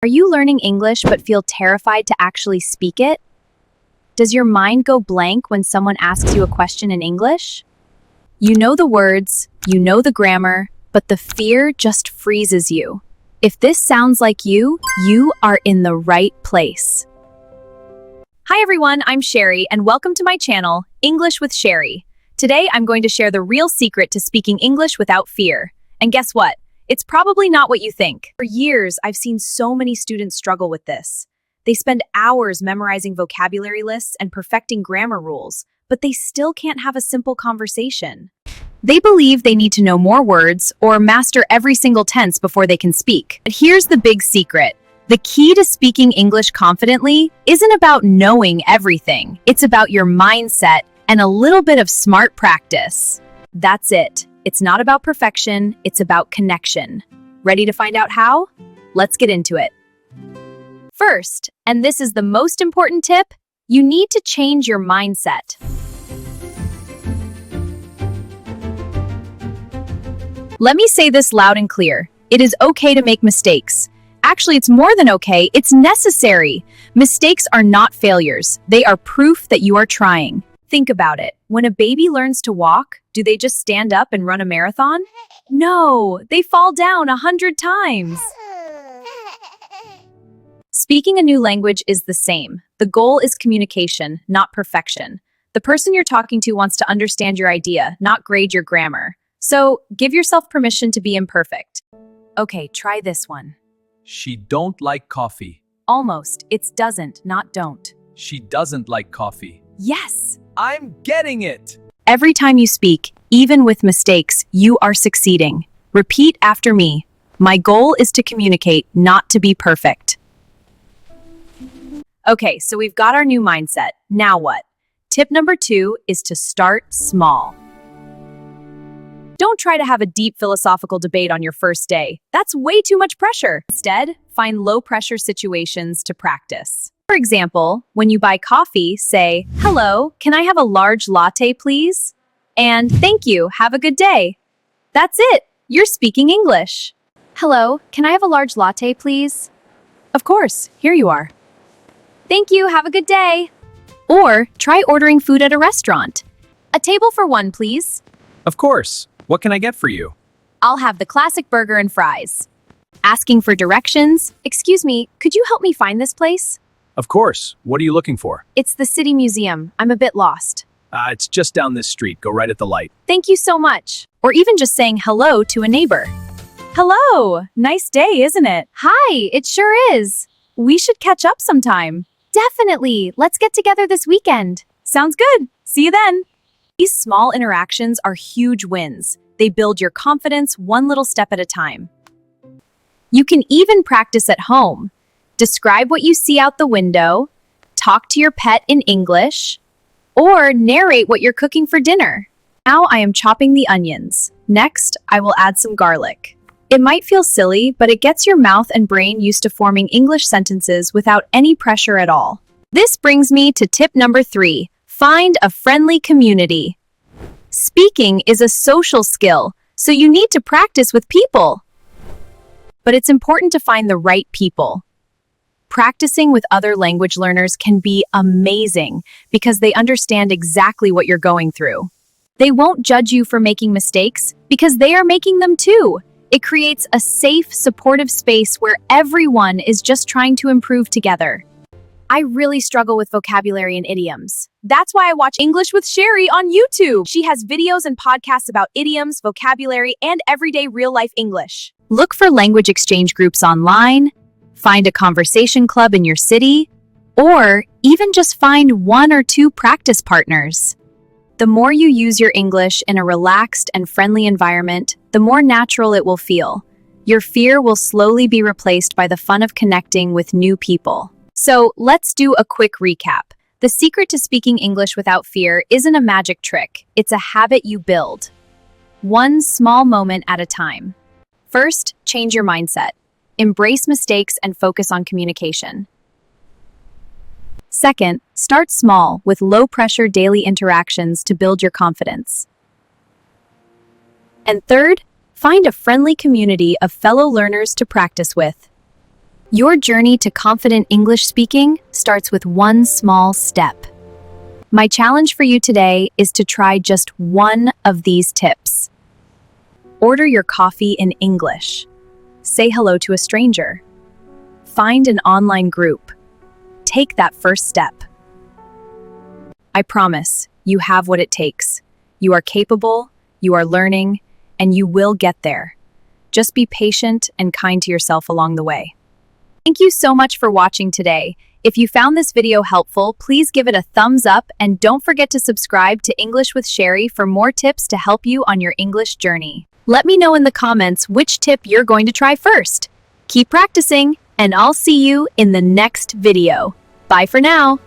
Are you learning English but feel terrified to actually speak it? Does your mind go blank when someone asks you a question in English? You know the words, you know the grammar, but the fear just freezes you. If this sounds like you are in the right place. Hi everyone, I'm Cheri, and welcome to my channel, English with Cheri. Today I'm going to share the real secret to speaking English without fear. And guess what? It's probably not what you think. For years, I've seen so many students struggle with this. They spend hours memorizing vocabulary lists and perfecting grammar rules, but they still can't have a simple conversation. They believe they need to know more words or master every single tense before they can speak. But here's the big secret. The key to speaking English confidently isn't about knowing everything. It's about your mindset and a little bit of smart practice. That's it. It's not about perfection, it's about connection. Ready to find out how? Let's get into it. First, and this is the most important tip, you need to change your mindset. Let me say this loud and clear. It is okay to make mistakes. Actually, it's more than okay, it's necessary. Mistakes are not failures. They are proof that you are trying. Think about it. When a baby learns to walk, do they just stand up and run a marathon? No, they fall down 100 times. Speaking a new language is the same. The goal is communication, not perfection. The person you're talking to wants to understand your idea, not grade your grammar. So give yourself permission to be imperfect. Okay, try this one. She don't like coffee. Almost. It's doesn't, not don't. She doesn't like coffee. Yes! I'm getting it! Every time you speak, even with mistakes, you are succeeding. Repeat after me. My goal is to communicate, not to be perfect. Okay, so we've got our new mindset. Now what? Tip number 2 is to start small. Don't try to have a deep philosophical debate on your first day. That's way too much pressure. Instead, find low-pressure situations to practice. For example, when you buy coffee, say, "Hello, can I have a large latte, please?" And "Thank you, have a good day." That's it. You're speaking English. "Hello, can I have a large latte, please?" Of course, here you are. "Thank you, have a good day." Or try ordering food at a restaurant. "A table for one, please." Of course. What can I get for you? "I'll have the classic burger and fries." Asking for directions. "Excuse me, could you help me find this place?" Of course. What are you looking for? "It's the city museum. I'm a bit lost." It's just down this street. Go right at the light. "Thank you so much." Or even just saying hello to a neighbor. "Hello, nice day, isn't it?" "Hi, it sure is. We should catch up sometime." "Definitely. Let's get together this weekend." "Sounds good. See you then." These small interactions are huge wins. They build your confidence one little step at a time. You can even practice at home. Describe what you see out the window, talk to your pet in English, or narrate what you're cooking for dinner. Now I am chopping the onions. Next, I will add some garlic. It might feel silly, but it gets your mouth and brain used to forming English sentences without any pressure at all. This brings me to tip number 3. Find a friendly community. Speaking is a social skill, so you need to practice with people. But it's important to find the right people. Practicing with other language learners can be amazing because they understand exactly what you're going through. They won't judge you for making mistakes because they are making them too. It creates a safe, supportive space where everyone is just trying to improve together. I really struggle with vocabulary and idioms. That's why I watch English with Cheri on YouTube. She has videos and podcasts about idioms, vocabulary, and everyday real-life English. Look for language exchange groups online, find a conversation club in your city, or even just find 1 or 2 practice partners. The more you use your English in a relaxed and friendly environment, the more natural it will feel. Your fear will slowly be replaced by the fun of connecting with new people. So let's do a quick recap. The secret to speaking English without fear isn't a magic trick. It's a habit you build. One small moment at a time. First, change your mindset. Embrace mistakes and focus on communication. Second, start small with low-pressure daily interactions to build your confidence. And third, find a friendly community of fellow learners to practice with. Your journey to confident English speaking starts with one small step. My challenge for you today is to try just one of these tips. Order your coffee in English. Say hello to a stranger. Find an online group. Take that first step. I promise, you have what it takes. You are capable, you are learning, and you will get there. Just be patient and kind to yourself along the way. Thank you so much for watching today. If you found this video helpful, please give it a thumbs up and don't forget to subscribe to English with Cheri for more tips to help you on your English journey. Let me know in the comments which tip you're going to try first. Keep practicing, and I'll see you in the next video. Bye for now.